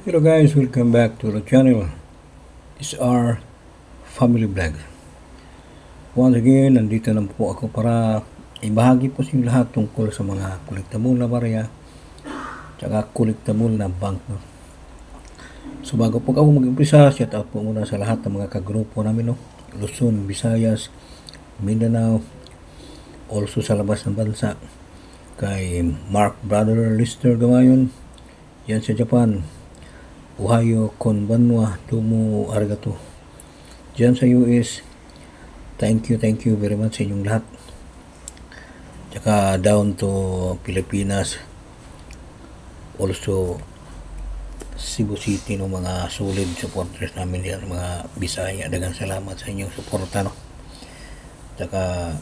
Hello guys, welcome back to the channel. It's our family vlog. Once again, nandito na po ako para ibahagi po sa inyo lahat tungkol sa mga collectible na barya tsaka collectible na banknote. So bago po ako mag-umpisa, shout out po muna sa lahat ng mga kagrupo namin, Luzon, Visayas, Mindanao, also sa labas ng bansa, kay Mark Brother Lister Gamayon, yan sa Japan, Ohio, Konbanwa, Tumo, Arigato. Diyan sa US, thank you very much sa inyong lahat. Tsaka down to Pilipinas, also Cebu City, mga solid supporters namin diyan, mga Bisaya, daghang salamat sa inyong suporta, Tsaka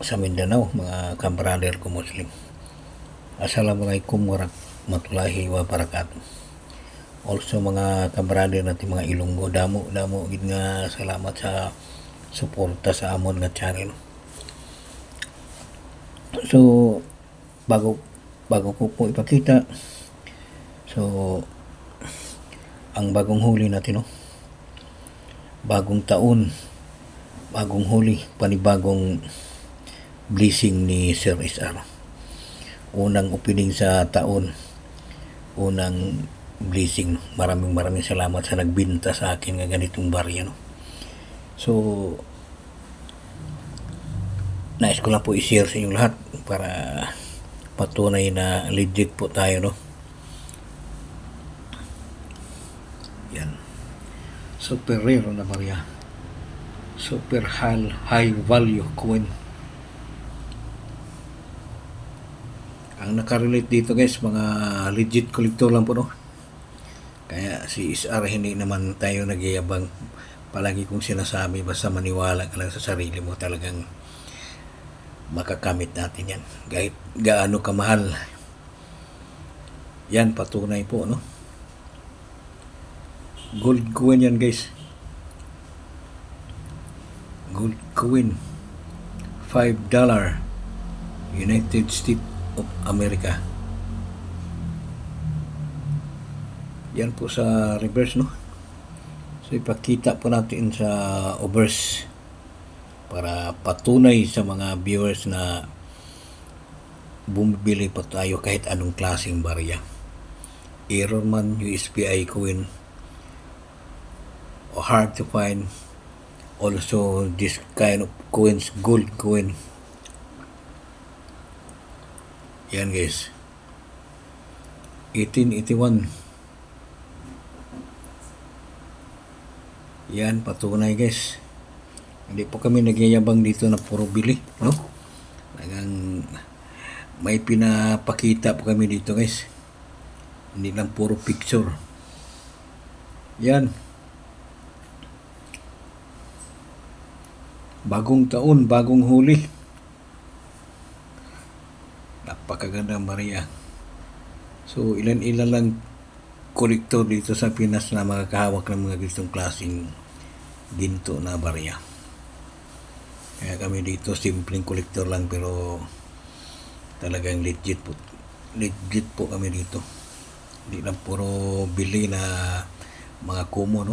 sa Mindanao, mga kambrader ko Muslim. Assalamualaikum warahmatullahi wabarakatuh. Also mga kambrader natin mga Ilonggo, damo gid nga salamat sa suporta sa amon nga channel. So bago ko po ipakita, so ang bagong huli natin, bagong taon, bagong huli, panibagong blessing ni Sir SR. Unang opening sa taon, unang blessing. Maraming salamat sa nagbinta sa akin nga ganitong barya, So nais ko lang po i-share sa inyong lahat para patunay na legit po tayo, Yan. Super rare na barya. Super high value coin. Ang nakarelate dito guys, mga legit collector lang po, Kaya si SR hindi naman tayo nagyayabang. Palagi kong sinasabi, basta maniwala ka lang sa sarili mo, talagang makakamit natin yan. Kahit gaano kamahal. Yan, patunay po, Gold coin yan guys. Gold coin. $5 United States of America. Yan po sa reverse, So ipakita po natin sa obverse para patunay sa mga viewers na bumibili pa tayo kahit anong klaseng barya. Error man, USPI coin, or hard to find. Also this kind of coins, gold coin. Yan guys, 1881. Yan, patunay guys. Hindi po kami nagyayabang dito na puro bili, Talagang may pinapakita po kami dito guys. Hindi lang puro picture. Yan. Bagong taon, bagong huli. Napakaganda Maria. So ilan lang kolektor dito sa Pinas na makakahawak ng mga gustong klaseng ginto na barya. Kaya kami dito simpleng kolektor lang, pero talagang legit po kami dito. Hindi lang puro bili na mga kumo,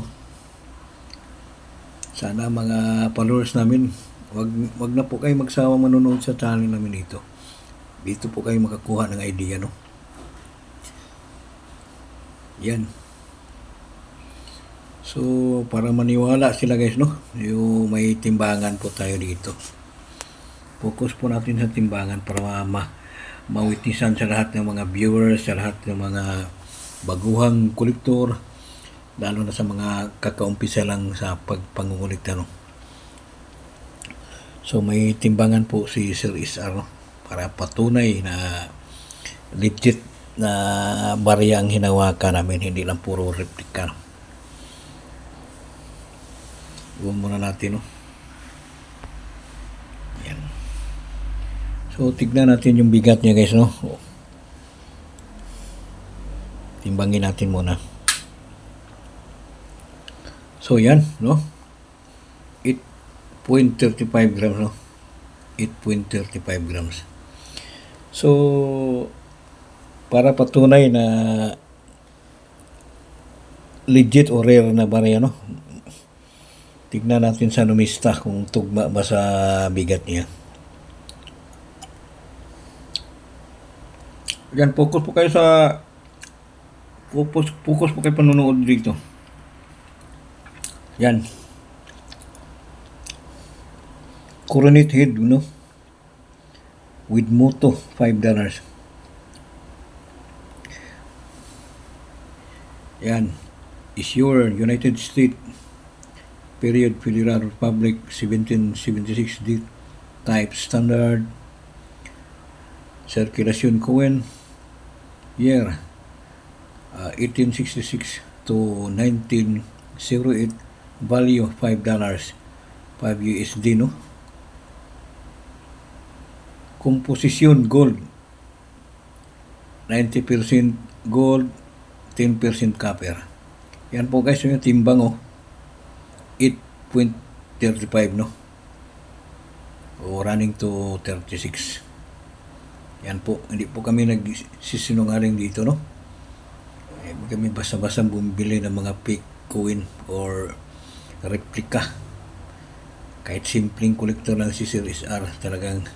Sana mga followers namin, wag na po kayo magsawa manonood sa channel namin dito. Dito po kayo makakuha ng idea, Yan. So para maniwala sila guys, yung may timbangan po tayo dito. Focus po natin sa timbangan para mawitnessan sa lahat ng mga viewers, sa lahat ng mga baguhang kolektor, lalo na sa mga kakaumpisa lang sa pagpangungulikta, So may timbangan po si Sir SR, para patunay na legit na barya ang hinawakan namin, hindi lang puro replika. Iwan muna natin, Yan. So tignan natin yung bigat niya guys, Timbangin natin muna. So yan, 8.35 grams, 8.35 grams. So para patunay na legit o rare na barya, no? Tignan natin sa numista kung tugma ba sa bigat niya. Yan, focus po kayo sa focus po kayo panonood dito. Yan. Coronet head, no? With moto, $5. Yan. Is your United States period Federal Republic 1776 date type standard circulation coin year 1866 to 1908 value $5 5 USD, no? Composition gold 90% gold 10% copper. Yan po guys, yung timbang 8.35, no? O running to 36. Yan po, hindi po kami nagsisinungaling dito, no? Kami basta-basta bumibili ng mga fake coin or replica. Kahit simpleng kolektor lang si Sir SR, talagang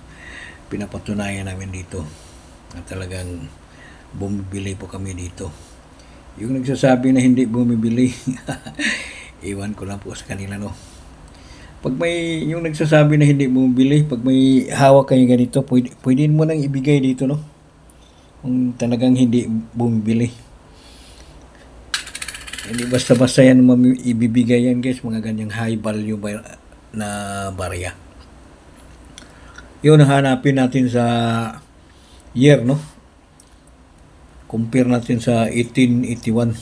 pinapatunayan namin dito na talagang bumibili po kami dito. Yung nagsasabi na hindi bumibili, iwan ko lang po sa kanila, no? Pag may, yung nagsasabi na hindi bumibili, pag may hawak kayo ganito, pwede mo nang ibigay dito, no? Kung talagang hindi bumibili. Hindi basta-basta yan ibibigay yan, guys, mga ganyang high value na barya. Yun, hanapin natin sa year, no? Compare natin sa 1881.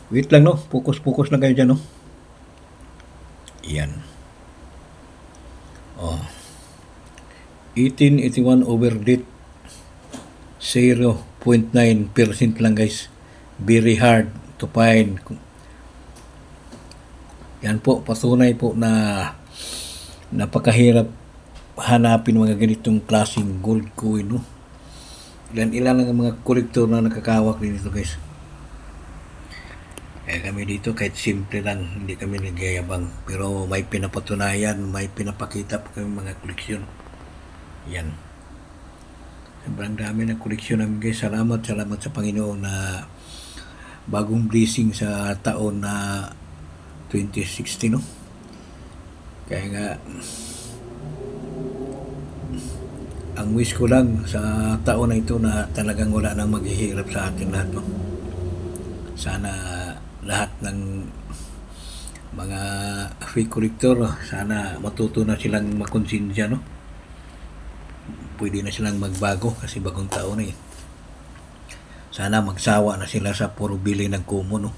Wait lang, no? Focus na kayo dyan, no? Yan. 1881 over date. 0.9% lang, guys. Very hard to find. Yan po, patunay po na napakahirap hanapin mga ganitong klaseng gold coin, no? Ilan ang mga kolektor na nakakawak din ito, guys. Kaya kami dito kahit simple lang, hindi kami nagyayabang, pero may pinapatunayan, may pinapakita po kami mga koleksyon. Yan. Sobrang dami ng koleksyon namin, guys. Salamat sa Panginoon na bagong blessing sa taon na 2016, no? Kaya nga ang wish ko lang sa taon na ito na talagang wala nang maghihirap sa atin lahat, no? Sana lahat ng mga fake collector, sana matuto na silang makonsensya, no? Pwede na silang magbago kasi bagong taon eh. Sana magsawa na sila sa puro bili ng kumo, no?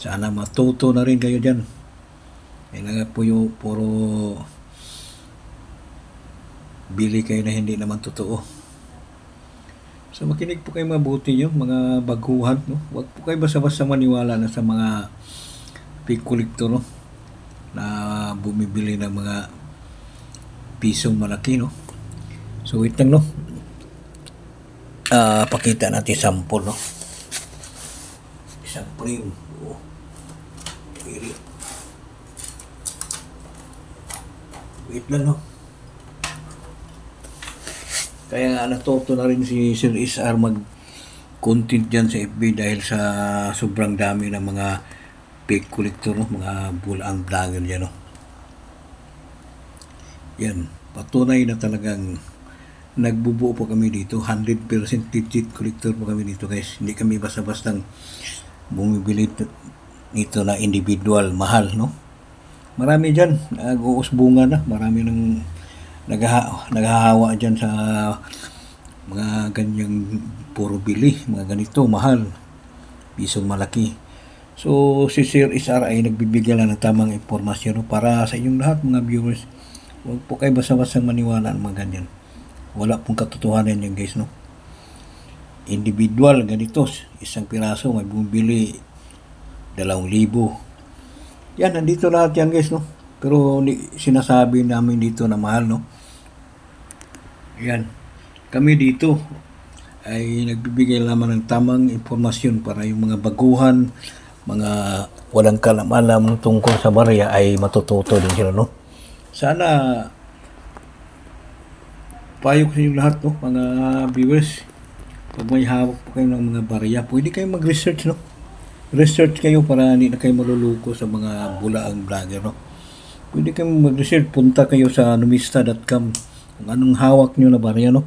Sana matuto na rin kayo dyan. Kaya nga po yung puro bili kayo na hindi naman totoo. So makinig po kayo mabuti nyo, mga baguhan, no? Huwag po kayo basta-basta maniwala na sa mga fake collector, no? Na bumibili ng mga pisong malaki, no? So wait lang, no? Pakita natin sample, no? Isang frame. Wait lang, no? Kaya natuto na rin si Sir SR mag-content dyan sa FB dahil sa sobrang dami ng mga fake collector, no? Mga bulang vlogger dyan, no? Yan, patunay na talagang nagbubuo po kami dito. 100% legit collector po kami dito, guys. Hindi kami basta-bastang bumibili nito na individual, mahal, no? Marami dyan, nag-uusbungan na. Marami nang naghahawa dyan sa mga ganyang puro bili, mga ganito, mahal, pisong malaki. So, si Sir SR ay nagbibigay lang ng tamang impormasyon, no? Para sa inyong lahat, mga viewers. Huwag po kayo basta-basta maniwala ng mga ganyan. Wala pong katotohanan yan, guys, no? Individual, ganito, isang piraso, may bumibili 2,000. Yan, nandito lahat yan, guys, no? Pero sinasabi namin dito na mahal, no? Yan. kami dito ay nagbibigay lamang ng tamang impormasyon para yung mga baguhan, mga walang kalam-alam tungkol sa barya ay matututo din sila, no? Sana payo ko sa inyo lahat, no, mga viewers, pag may hawak po kayo ng mga barya, pwede kayong mag-research, no? Research kayo para hindi na kayo maluluko sa mga bulaang vlogger, no? Pwede kayong mag-research, punta kayo sa numista.com kung anong hawak nyo na barya, no?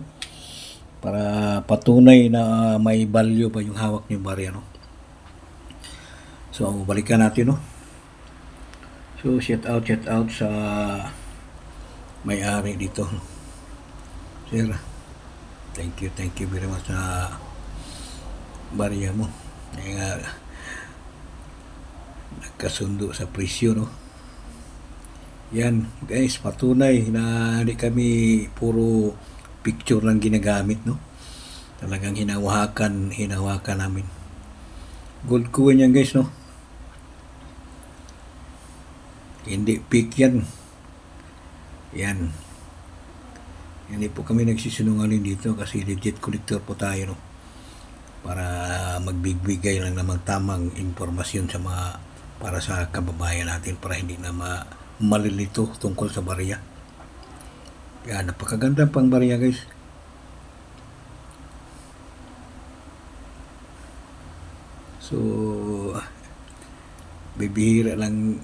Para patunay na may value pa yung hawak nyo barya, no? So, balikan natin, no? So, shout out sa may-ari dito. Sir, thank you very much sa barya mo. Kaya nagkasundo sa presyo, no? Yan, guys, patunay na hindi kami puro picture lang ginagamit, no? Talagang hinawakan namin. Gold coin yan, guys, no? Hindi fake yan. Yan. Hindi po kami nagsisinungaling dito kasi legit collector po tayo, no? Para magbibigay lang namang tamang informasyon sa mga para sa kababayan natin para hindi na malilito tungkol sa barya. Yan, napakaganda pang barya, guys. So, bibihira lang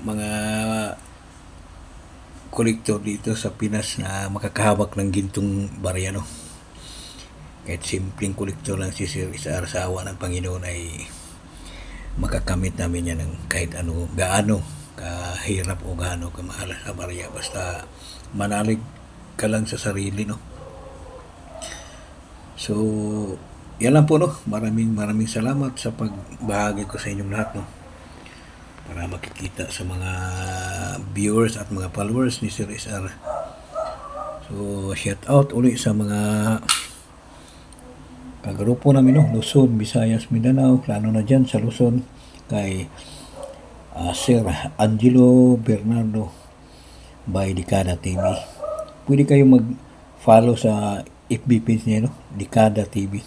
mga kolektor dito sa Pinas na makakahawak ng gintong barya, no? Kahit simpleng kolektor lang si Sir Isar sa awa ng Panginoon ay makakamit namin yan ng kahit ano, gaano kahirap o gaano kamahal sa barya. Basta manalig ka lang sa sarili, no? So, yan lang po, no? Maraming salamat sa pagbahagi ko sa inyong lahat, no? Para makikita sa mga viewers at mga followers ni Sir SR. So, shout out uli sa mga kagrupo namin, no? Luzon, Visayas, Mindanao, lalo na dyan sa Luzon kay Sir Angelo Bernardo by Dekada TV. Pwede kayo mag-follow sa FB page niya, no? Dekada TV.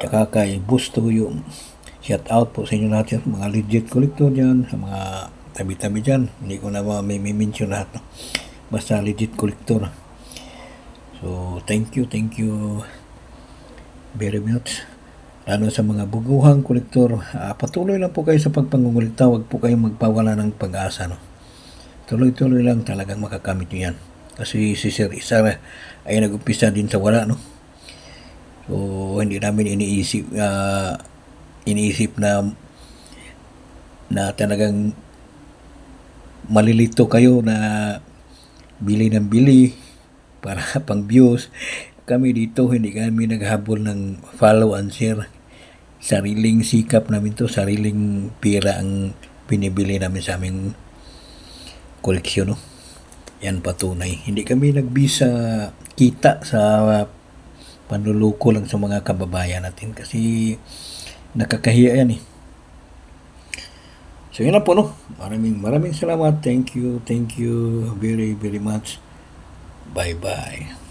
Tsaka kay Busto yung shout out po sa inyo lahat yan, mga legit collector dyan, sa mga tabi-tabi dyan. Hindi ko na may mention lahat, no? Basta legit collector. So, thank you very much. Lalo sa mga buguhang kolektor, patuloy lang po kayo sa pagpangungulita, huwag po kayong magpawala ng pag-asa, no? Tuloy-tuloy lang, talagang makakamit nyo yan. Kasi si Sir Isar ay nag-umpisa din sa wala, no? So, hindi namin iniisip na talagang malilito kayo na bili ng bili para pang views. Kami dito, hindi kami naghabol ng follow and share. Sariling sikap namin to, sariling pira ang pinibili namin sa aming koleksyon, no? Yan patunay. Hindi kami nagbisa kita sa panluluko lang sa mga kababayan natin kasi nakakahiya yan, eh. So, yun lang po, no? Maraming salamat. Thank you very much. Bye-bye.